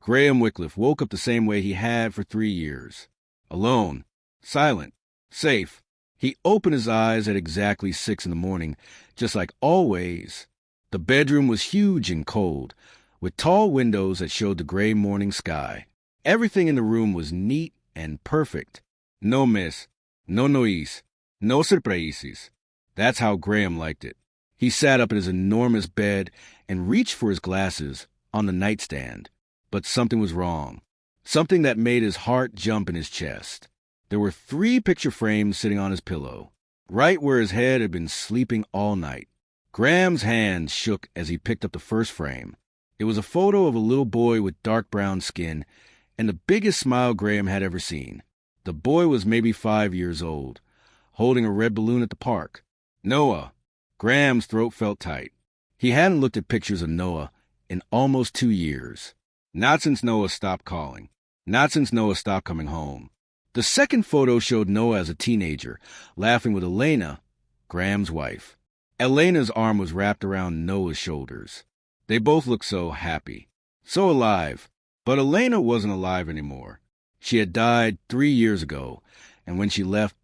Graham Wycliffe woke up the same way he had for 3 years. Alone, silent, safe. He opened his eyes at exactly 6 in the morning, just like always. The bedroom was huge and cold, with tall windows that showed the gray morning sky. Everything in the room was neat and perfect. No mess, no noise, no surprises. That's how Graham liked it. He sat up in his enormous bed and reached for his glasses on the nightstand. But something was wrong. Something that made his heart jump in his chest. There were 3 picture frames sitting on his pillow, right where his head had been sleeping all night. Graham's hand shook as he picked up the first frame. It was a photo of a little boy with dark brown skin and the biggest smile Graham had ever seen. The boy was maybe 5 years old, holding a red balloon at the park. Noah. Graham's throat felt tight. He hadn't looked at pictures of Noah in almost 2 years. Not since Noah stopped calling. Not since Noah stopped coming home. The second photo showed Noah as a teenager, laughing with Elena, Graham's wife. Elena's arm was wrapped around Noah's shoulders. They both looked so happy, so alive. But Elena wasn't alive anymore. She had died 3 years ago, and when she left,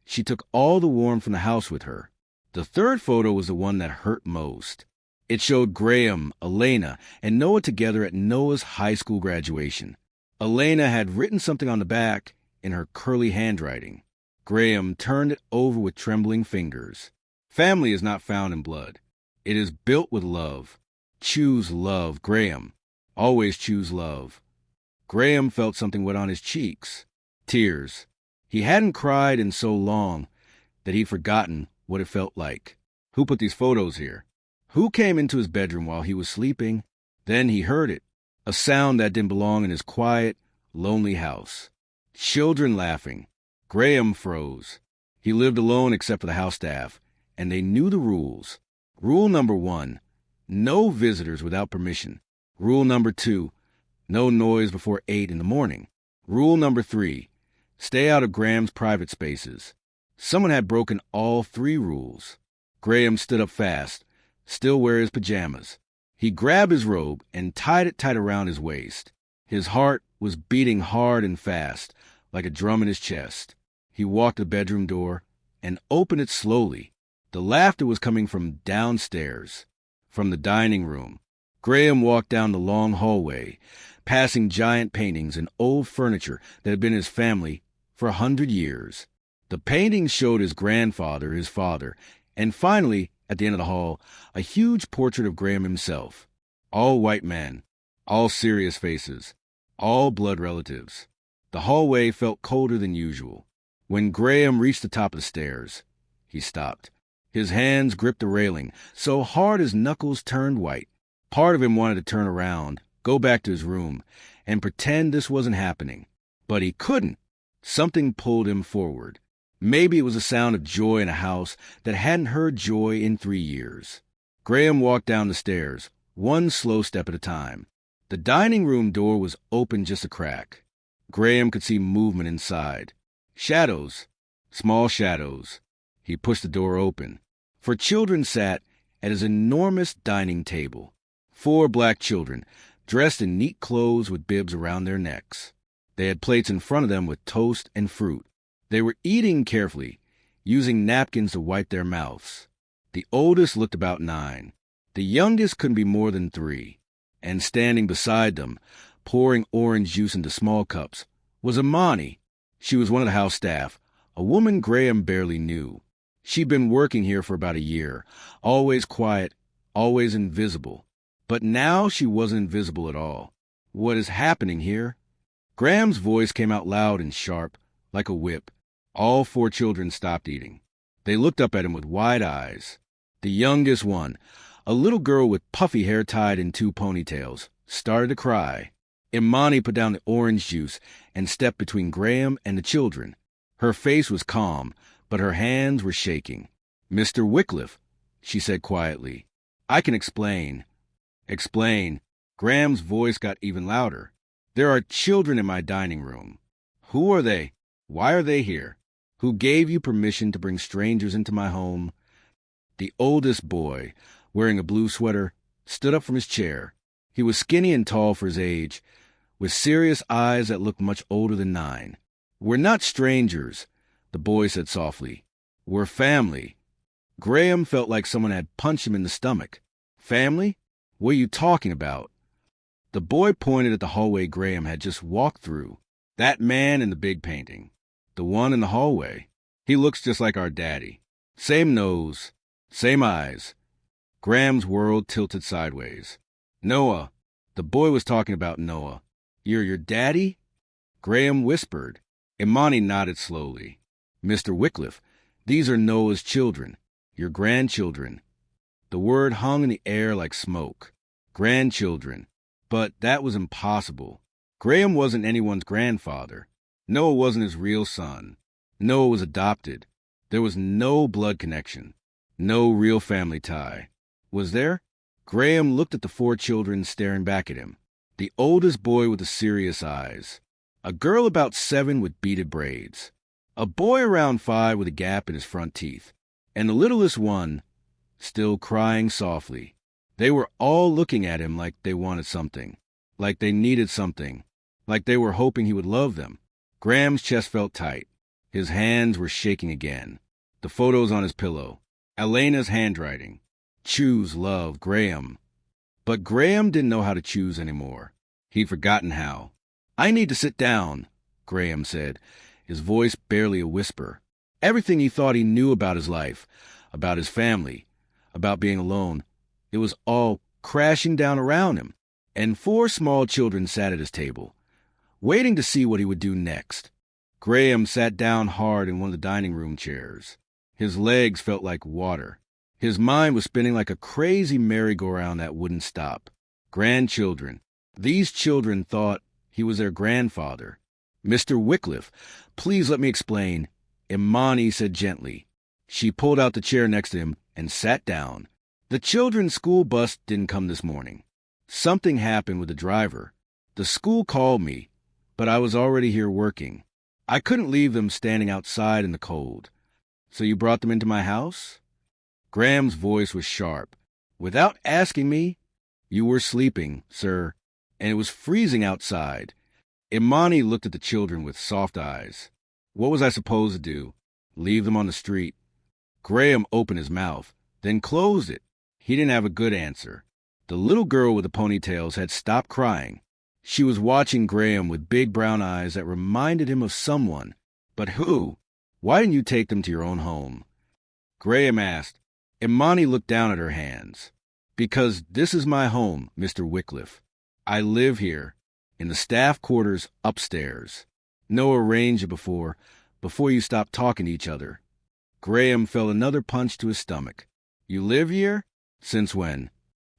she took all the warmth from the house with her. The third photo was the one that hurt most. It showed Graham, Elena, and Noah together at Noah's high school graduation. Elena had written something on the back in her curly handwriting. Graham turned it over with trembling fingers. Family is not found in blood. It is built with love. Choose love, Graham. Always choose love. Graham felt something wet on his cheeks. Tears. He hadn't cried in so long that he'd forgotten what it felt like. Who put these photos here? Who came into his bedroom while he was sleeping? Then he heard it. A sound that didn't belong in his quiet, lonely house. Children laughing. Graham froze. He lived alone except for the house staff, and they knew the rules. Rule number 1, no visitors without permission. Rule number 2, no noise before 8 in the morning. Rule number 3, stay out of Graham's private spaces. Someone had broken all 3 rules. Graham stood up fast, still wearing his pajamas. He grabbed his robe and tied it tight around his waist. His heart was beating hard and fast, like a drum in his chest. He walked to the bedroom door and opened it slowly. The laughter was coming from downstairs, from the dining room. Graham walked down the long hallway, passing giant paintings and old furniture that had been his family for 100 years. The paintings showed his grandfather, his father, and finally, at the end of the hall, a huge portrait of Graham himself. All white men, all serious faces, all blood relatives. The hallway felt colder than usual. When Graham reached the top of the stairs, he stopped. His hands gripped the railing, so hard his knuckles turned white. Part of him wanted to turn around, go back to his room, and pretend this wasn't happening. But he couldn't. Something pulled him forward. Maybe it was the sound of joy in a house that hadn't heard joy in 3 years. Graham walked down the stairs, one slow step at a time. The dining room door was open just a crack. Graham could see movement inside. Shadows. Small shadows. He pushed the door open. 4 children sat at his enormous dining table. 4 black children, dressed in neat clothes with bibs around their necks. They had plates in front of them with toast and fruit. They were eating carefully, using napkins to wipe their mouths. The oldest looked about 9. The youngest couldn't be more than 3. And standing beside them, pouring orange juice into small cups, was Imani. She was one of the house staff, a woman Graham barely knew. She'd been working here for about a year, always quiet, always invisible. But now she wasn't invisible at all. What is happening here? Graham's voice came out loud and sharp, like a whip. All 4 children stopped eating. They looked up at him with wide eyes. The youngest one, a little girl with puffy hair tied in 2 ponytails, started to cry. Imani put down the orange juice and stepped between Graham and the children. Her face was calm, but her hands were shaking. "Mr. Wycliffe," she said quietly, "I can explain." "Explain." Graham's voice got even louder. "There are children in my dining room. Who are they? Why are they here? Who gave you permission to bring strangers into my home?" The oldest boy, wearing a blue sweater, stood up from his chair. He was skinny and tall for his age, with serious eyes that looked much older than 9. "We're not strangers," the boy said softly. "We're family." Graham felt like someone had punched him in the stomach. "Family? What are you talking about?" The boy pointed at the hallway Graham had just walked through. "That man in the big painting. The one in the hallway. He looks just like our daddy. Same nose, same eyes." Graham's world tilted sideways. "Noah." The boy was talking about Noah. "You're your daddy?" Graham whispered. Imani nodded slowly. "Mr. Wycliffe, these are Noah's children, your grandchildren." The word hung in the air like smoke. Grandchildren. But that was impossible. Graham wasn't anyone's grandfather. Noah wasn't his real son. Noah was adopted. There was no blood connection. No real family tie. Was there? Graham looked at the 4 children staring back at him. The oldest boy with the serious eyes. A girl about 7 with beaded braids. A boy around 5 with a gap in his front teeth. And the littlest one, still crying softly. They were all looking at him like they wanted something. Like they needed something. Like they were hoping he would love them. Graham's chest felt tight. His hands were shaking again. The photos on his pillow. Elena's handwriting. Choose love, Graham. But Graham didn't know how to choose anymore. He'd forgotten how. "I need to sit down," Graham said, his voice barely a whisper. Everything he thought he knew about his life, about his family, about being alone, it was all crashing down around him. And 4 small children sat at his table, waiting to see what he would do next. Graham sat down hard in one of the dining room chairs. His legs felt like water. His mind was spinning like a crazy merry-go-round that wouldn't stop. Grandchildren. These children thought he was their grandfather. "Mr. Wycliffe, please let me explain," Imani said gently. She pulled out the chair next to him and sat down. "The children's school bus didn't come this morning. Something happened with the driver. The school called me, but I was already here working. I couldn't leave them standing outside in the cold. So you brought them into my house?" Graham's voice was sharp. "Without asking me? You were sleeping, sir, and it was freezing outside." Imani looked at the children with soft eyes. "What was I supposed to do? Leave them on the street?" Graham opened his mouth, then closed it. He didn't have a good answer. The little girl with the ponytails had stopped crying. She was watching Graham with big brown eyes that reminded him of someone. But who? "Why didn't you take them to your own home?" Graham asked. Imani looked down at her hands. "Because this is my home, Mr. Wycliffe. I live here, in the staff quarters upstairs. Noah arranged it before you stopped talking to each other." Graham felt another punch to his stomach. "You live here? Since when?"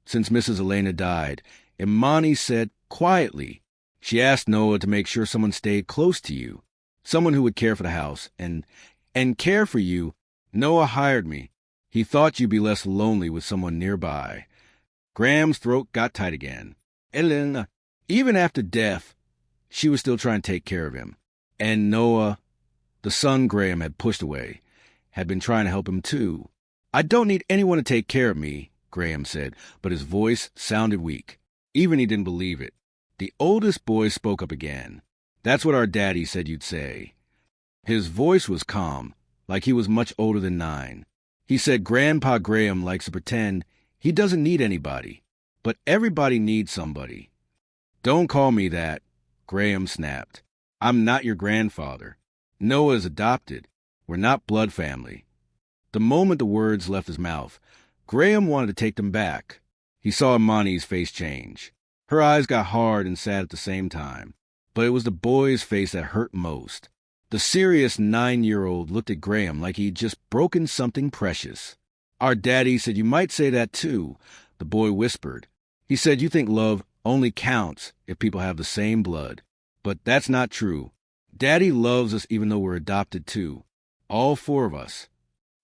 "Since Mrs. Elena died," Imani said quietly. "She asked Noah to make sure someone stayed close to you, someone who would care for the house and care for you. Noah hired me. He thought you'd be less lonely with someone nearby." Graham's throat got tight again. Elena, even after death, she was still trying to take care of him. And Noah, the son Graham had pushed away, had been trying to help him too. "I don't need anyone to take care of me," Graham said, but his voice sounded weak. Even he didn't believe it. The oldest boy spoke up again. "That's what our daddy said you'd say." His voice was calm, like he was much older than 9. He said Grandpa Graham likes to pretend he doesn't need anybody, but everybody needs somebody. "Don't call me that," Graham snapped. "I'm not your grandfather. Noah is adopted. We're not blood family." The moment the words left his mouth, Graham wanted to take them back. He saw Imani's face change. Her eyes got hard and sad at the same time, but it was the boy's face that hurt most. The serious 9-year-old looked at Graham like he'd just broken something precious. "Our daddy said you might say that too," the boy whispered. "He said you think love only counts if people have the same blood. But that's not true. Daddy loves us even though we're adopted too. All 4 of us."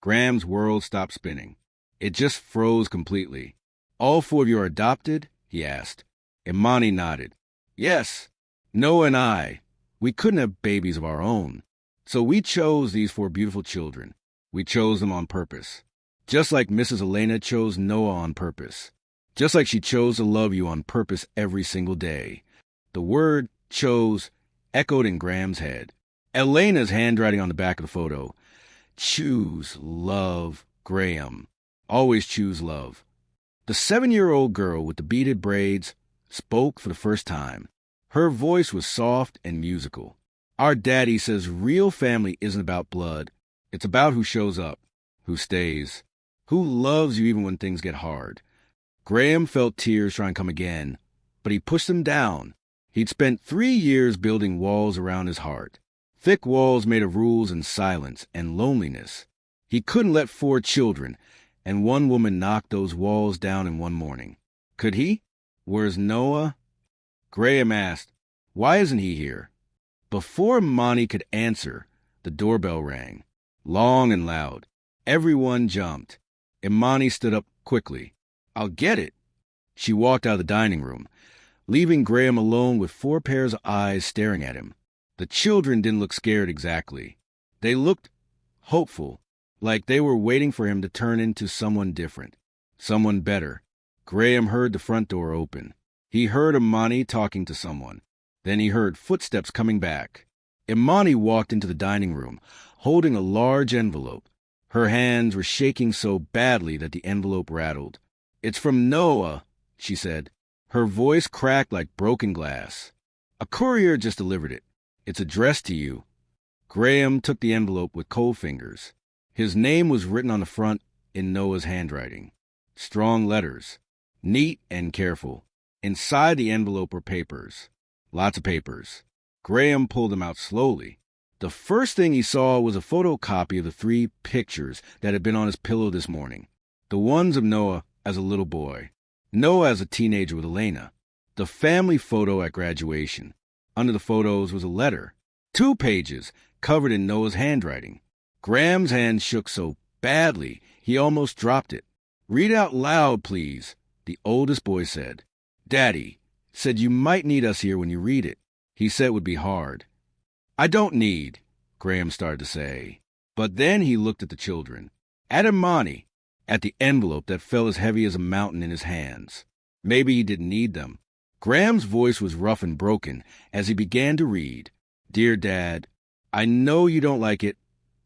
Graham's world stopped spinning. It just froze completely. "All 4 of you are adopted?" he asked. Imani nodded. "Yes. Noah and I. We couldn't have babies of our own. So we chose these 4 beautiful children. We chose them on purpose. Just like Mrs. Elena chose Noah on purpose. Just like she chose to love you on purpose every single day." The word Chose echoed in Graham's head. Elena's handwriting on the back of the photo. Choose love, Graham. Always choose love. The 7-year-old girl with the beaded braids spoke for the first time. Her voice was soft and musical. Our daddy says real family isn't about blood. It's about who shows up, who stays, who loves you even when things get hard. Graham felt tears trying to come again, but he pushed them down. He'd spent 3 years building walls around his heart. Thick walls made of rules and silence and loneliness. He couldn't let 4 children and 1 woman knock those walls down in one morning. Could he? Where's Noah? Graham asked, "Why isn't he here?" Before Monty could answer, the doorbell rang. Long and loud. Everyone jumped. Imani stood up quickly. "I'll get it." She walked out of the dining room, leaving Graham alone with 4 pairs of eyes staring at him. The children didn't look scared exactly. They looked hopeful, like they were waiting for him to turn into someone different, someone better. Graham heard the front door open. He heard Imani talking to someone. Then he heard footsteps coming back. Imani walked into the dining room, holding a large envelope. Her hands were shaking so badly that the envelope rattled. "It's from Noah," she said. Her voice cracked like broken glass. "A courier just delivered it. It's addressed to you." Graham took the envelope with cold fingers. His name was written on the front in Noah's handwriting. Strong letters, neat and careful. Inside the envelope were papers. Lots of papers. Graham pulled them out slowly. The first thing he saw was a photocopy of the 3 pictures that had been on his pillow this morning. The ones of Noah as a little boy. Noah as a teenager with Elena. The family photo at graduation. Under the photos was a letter. 2 pages covered in Noah's handwriting. Graham's hand shook so badly he almost dropped it. "Read out loud, please," the oldest boy said. "Daddy said you might need us here when you read it. He said it would be hard." "I don't need," Graham started to say. But then he looked at the children. At Imani. At the envelope that felt as heavy as a mountain in his hands. Maybe he didn't need them. Graham's voice was rough and broken as he began to read. "Dear Dad, I know you don't like it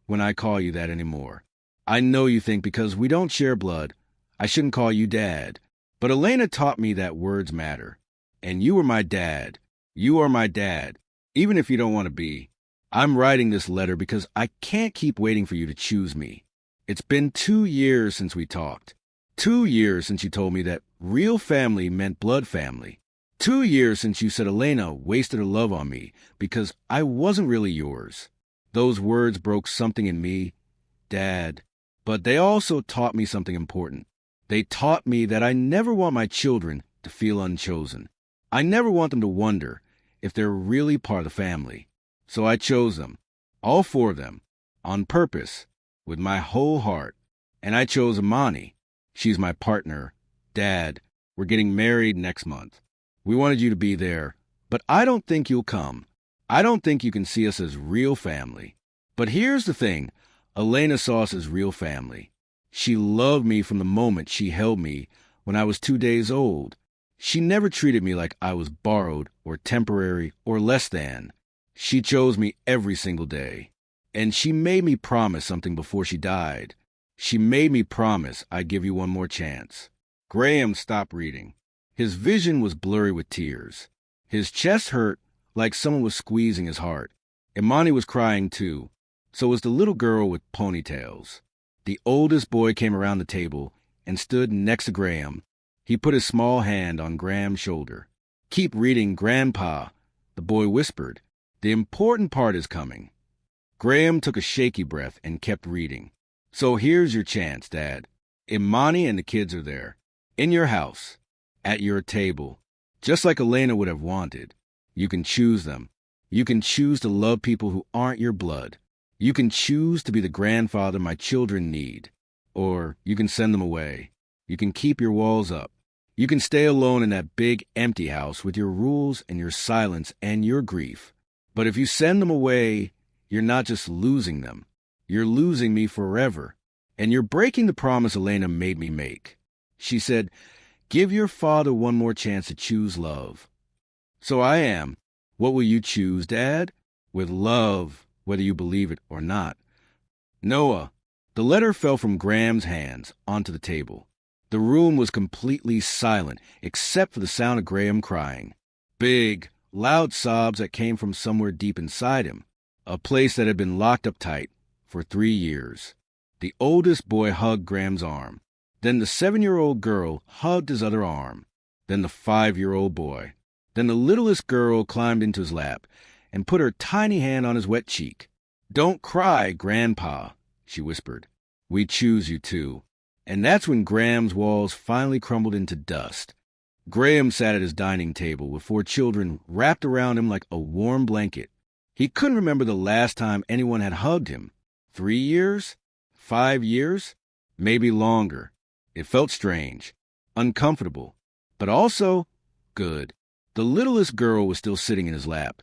when I call you that anymore. I know you think because we don't share blood, I shouldn't call you Dad. But Elena taught me that words matter. And you are my dad. You are my dad, even if you don't want to be. I'm writing this letter because I can't keep waiting for you to choose me. It's been 2 years since we talked. 2 years since you told me that real family meant blood family. 2 years since you said Elena wasted her love on me because I wasn't really yours. Those words broke something in me, Dad. But they also taught me something important. They taught me that I never want my children to feel unchosen. I never want them to wonder if they're really part of the family. So I chose them, all 4 of them, on purpose, with my whole heart. And I chose Imani. She's my partner. Dad, we're getting married next month. We wanted you to be there, but I don't think you'll come. I don't think you can see us as real family. But here's the thing. Elena saw us as real family. She loved me from the moment she held me when I was 2 days old. She never treated me like I was borrowed or temporary or less than. She chose me every single day. And she made me promise something before she died. She made me promise I'd give you one more chance. Graham stopped reading. His vision was blurry with tears. His chest hurt like someone was squeezing his heart. Imani was crying too. So was the little girl with ponytails. The oldest boy came around the table and stood next to Graham. He put his small hand on Graham's shoulder. "Keep reading, Grandpa," the boy whispered. "The important part is coming." Graham took a shaky breath and kept reading. "So here's your chance, Dad. Imani and the kids are there. In your house. At your table. Just like Elena would have wanted. You can choose them. You can choose to love people who aren't your blood. You can choose to be the grandfather my children need. Or you can send them away. You can keep your walls up. You can stay alone in that big empty house with your rules and your silence and your grief. But if you send them away, you're not just losing them. You're losing me forever. And you're breaking the promise Elena made me make. She said, 'Give your father one more chance to choose love.' So I am. What will you choose, Dad? With love, whether you believe it or not. Noah. The letter fell from Graham's hands onto the table. The room was completely silent, except for the sound of Graham crying. Big, loud sobs that came from somewhere deep inside him, a place that had been locked up tight for 3 years. The oldest boy hugged Graham's arm. Then the 7-year-old girl hugged his other arm. Then the 5-year-old boy. Then the littlest girl climbed into his lap and put her tiny hand on his wet cheek. "Don't cry, Grandpa," she whispered. "We choose you too." And that's when Graham's walls finally crumbled into dust. Graham sat at his dining table with 4 children wrapped around him like a warm blanket. He couldn't remember the last time anyone had hugged him. 3 years? 5 years? Maybe longer. It felt strange, uncomfortable, but also good. The littlest girl was still sitting in his lap,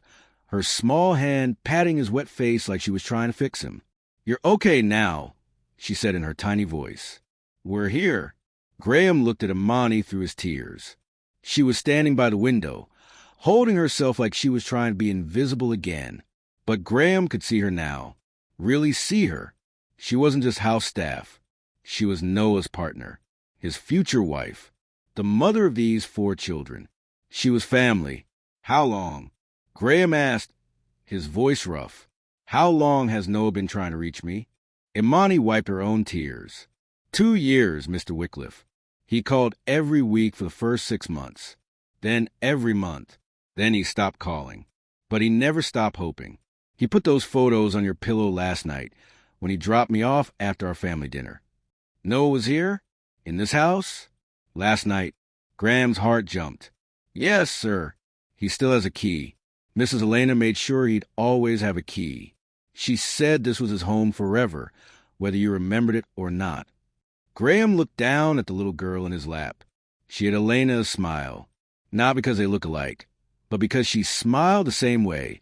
her small hand patting his wet face like she was trying to fix him. "You're okay now," she said in her tiny voice. "We're here." Graham looked at Imani through his tears. She was standing by the window, holding herself like she was trying to be invisible again. But Graham could see her now, really see her. She wasn't just house staff. She was Noah's partner, his future wife, the mother of these 4 children. She was family. "How long?" Graham asked, his voice rough. "How long has Noah been trying to reach me?" Imani wiped her own tears. 2 years, Mr. Wycliffe. He called every week for the first 6 months. Then every month. Then he stopped calling. But he never stopped hoping. He put those photos on your pillow last night when he dropped me off after our family dinner. Noah was here? In this house? Last night. Graham's heart jumped. "Yes, sir." He still has a key. Mrs. Elena made sure he'd always have a key. She said this was his home forever, whether you remembered it or not. Graham looked down at the little girl in his lap. She had Elena's smile, not because they look alike, but because she smiled the same way,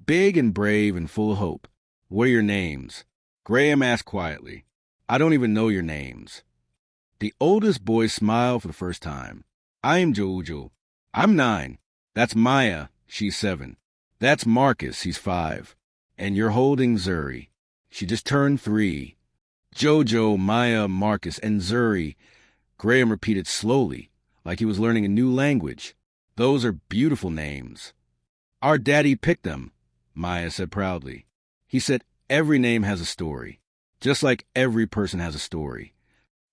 big and brave and full of hope. "What are your names?" Graham asked quietly. "I don't even know your names." The oldest boy smiled for the first time. "I'm Jojo. I'm 9. That's Maya. She's 7. That's Marcus. He's 5. And you're holding Zuri. She just turned 3. Jojo, Maya, Marcus, and Zuri." Graham repeated slowly, like he was learning a new language. "Those are beautiful names." "Our daddy picked them," Maya said proudly. "He said every name has a story, just like every person has a story."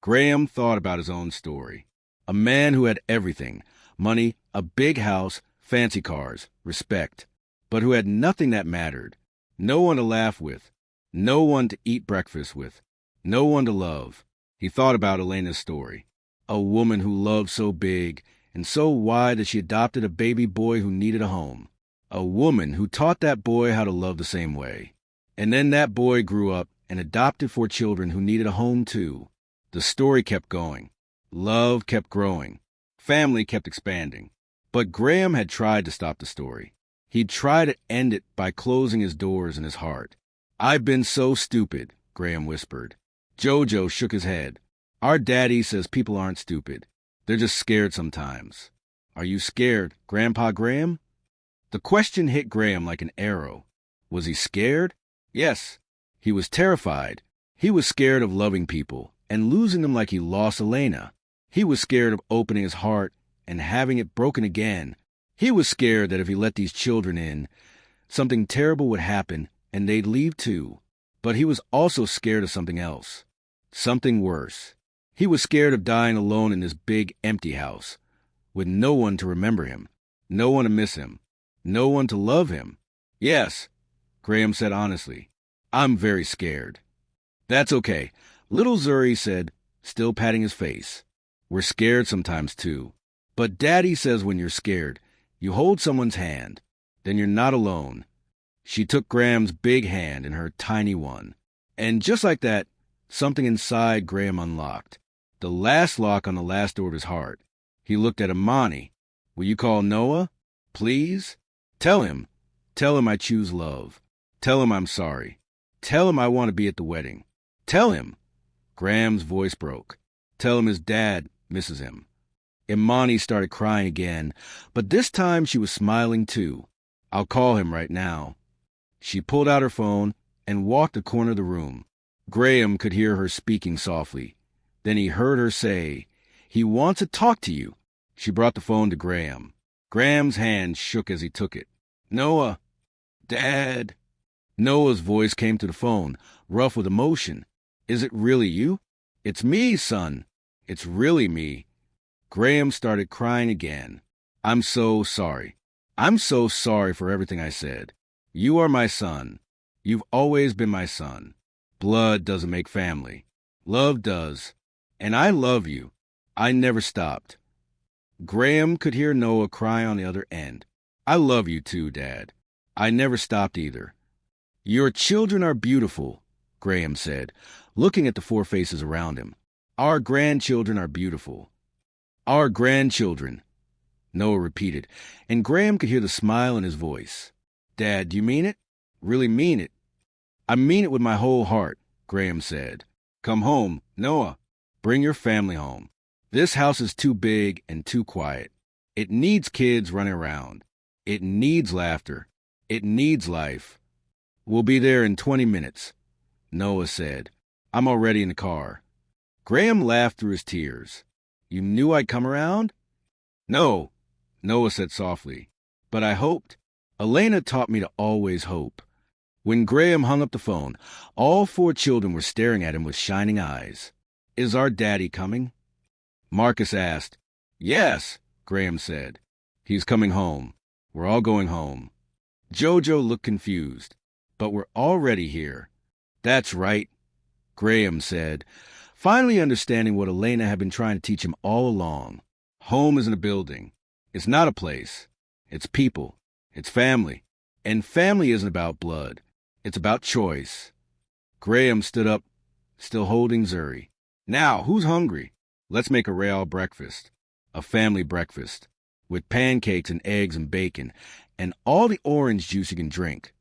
Graham thought about his own story. A man who had everything: money, a big house, fancy cars, respect, but who had nothing that mattered. No one to laugh with, no one to eat breakfast with, no one to love. He thought about Elena's story. A woman who loved so big and so wide that she adopted a baby boy who needed a home. A woman who taught that boy how to love the same way. And then that boy grew up and adopted 4 children who needed a home too. The story kept going. Love kept growing. Family kept expanding. But Graham had tried to stop the story. He'd tried to end it by closing his doors in his heart. "I've been so stupid," Graham whispered. Jojo shook his head. "Our daddy says people aren't stupid. They're just scared sometimes." "Are you scared, Grandpa Graham?" The question hit Graham like an arrow. Was he scared? Yes. He was terrified. He was scared of loving people and losing them like he lost Elena. He was scared of opening his heart and having it broken again. He was scared that if he let these children in, something terrible would happen and they'd leave too. But he was also scared of something else. Something worse. He was scared of dying alone in this big, empty house, with no one to remember him, no one to miss him, no one to love him. "Yes," Graham said honestly, "I'm very scared." "That's okay," little Zuri said, still patting his face. "We're scared sometimes too. But Daddy says when you're scared, you hold someone's hand. Then you're not alone." She took Graham's big hand in her tiny one. And just like that, something inside Graham unlocked. The last lock on the last door of his heart. He looked at Imani. "Will you call Noah? Please? Tell him I choose love. Tell him I'm sorry. Tell him I want to be at the wedding. Tell him." Graham's voice broke. "Tell him his dad misses him." Imani started crying again, but this time she was smiling too. I'll call him right now. She pulled out her phone and walked the corner of the room. Graham could hear her speaking softly. Then he heard her say, "He wants to talk to you." She brought the phone to Graham. Graham's hand shook as he took it. "Noah, Dad." Noah's voice came to the phone, rough with emotion. "Is it really you?" "It's me, son. It's really me." Graham started crying again. "I'm so sorry. I'm so sorry for everything I said. You are my son. You've always been my son. Blood doesn't make family. Love does. And I love you. I never stopped." Graham could hear Noah cry on the other end. "I love you too, Dad. I never stopped either." "Your children are beautiful," Graham said, looking at the four faces around him. "Our grandchildren are beautiful." "Our grandchildren," Noah repeated, and Graham could hear the smile in his voice. "Dad, do you mean it? Really mean it?" "I mean it with my whole heart," Graham said. "Come home, Noah. Bring your family home. This house is too big and too quiet. It needs kids running around. It needs laughter. It needs life." "We'll be there in 20 minutes," Noah said. "I'm already in the car." Graham laughed through his tears. "You knew I'd come around?" "No," Noah said softly. "But I hoped. Elena taught me to always hope." When Graham hung up the phone, all four children were staring at him with shining eyes. "Is our daddy coming?" Marcus asked. "Yes," Graham said. "He's coming home. We're all going home." Jojo looked confused. "But we're already here." "That's right," Graham said, finally understanding what Elena had been trying to teach him all along. Home isn't a building. It's not a place. It's people. It's family. And family isn't about blood. It's about choice. Graham stood up, still holding Zuri. "Now, who's hungry? Let's make a real breakfast. A family breakfast. With pancakes and eggs and bacon, and all the orange juice you can drink.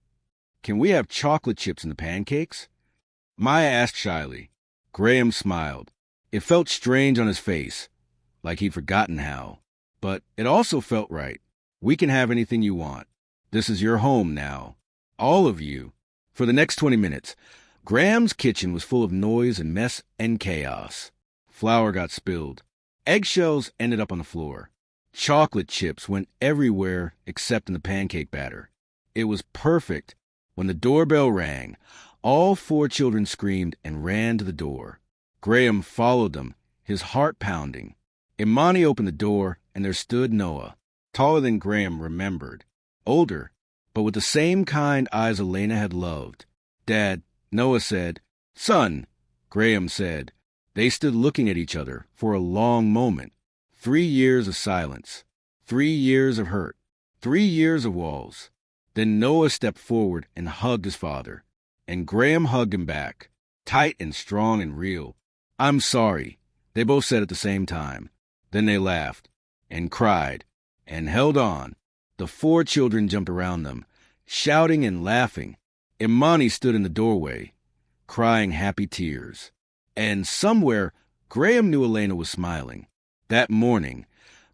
Can we have chocolate chips in the pancakes?" Maya asked shyly. Graham smiled. It felt strange on his face, like he'd forgotten how. But it also felt right. "We can have anything you want. This is your home now. All of you." For the next 20 minutes, Graham's kitchen was full of noise and mess and chaos. Flour got spilled. Eggshells ended up on the floor. Chocolate chips went everywhere except in the pancake batter. It was perfect. When the doorbell rang, all four children screamed and ran to the door. Graham followed them, his heart pounding. Imani opened the door, and there stood Noah, taller than Graham remembered, older, but with the same kind eyes Elena had loved. "Dad," Noah said. "Son," Graham said. They stood looking at each other for a long moment. 3 years of silence. 3 years of hurt. 3 years of walls. Then Noah stepped forward and hugged his father. And Graham hugged him back, tight and strong and real. "I'm sorry," they both said at the same time. Then they laughed, and cried, and held on. The four children jumped around them, shouting and laughing. Imani stood in the doorway, crying happy tears. And somewhere, Graham knew Elena was smiling. That morning,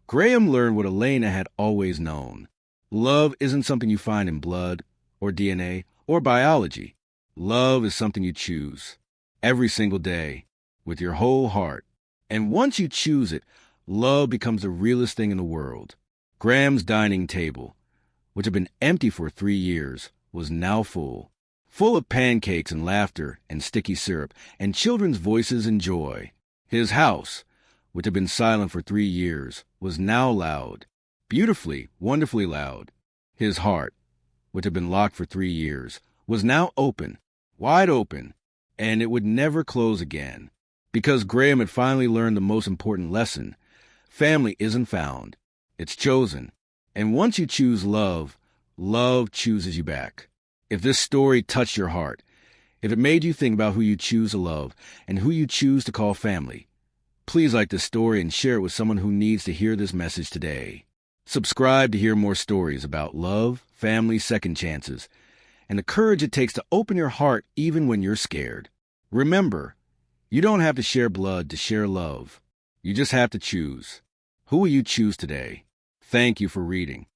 Graham learned what Elena had always known. Love isn't something you find in blood, or DNA, or biology. Love is something you choose, every single day, with your whole heart. And once you choose it, love becomes the realest thing in the world. Graham's dining table, which had been empty for 3 years, was now full of pancakes and laughter and sticky syrup and children's voices and joy. His house, which had been silent for 3 years, was now loud, beautifully, wonderfully loud. His heart, which had been locked for 3 years, was now open, wide open, and it would never close again. Because Graham had finally learned the most important lesson. Family isn't found. It's chosen. And once you choose love, love chooses you back. If this story touched your heart, if it made you think about who you choose to love and who you choose to call family, please like this story and share it with someone who needs to hear this message today. Subscribe to hear more stories about love, family, second chances, and the courage it takes to open your heart even when you're scared. Remember, you don't have to share blood to share love. You just have to choose. Who will you choose today? Thank you for reading.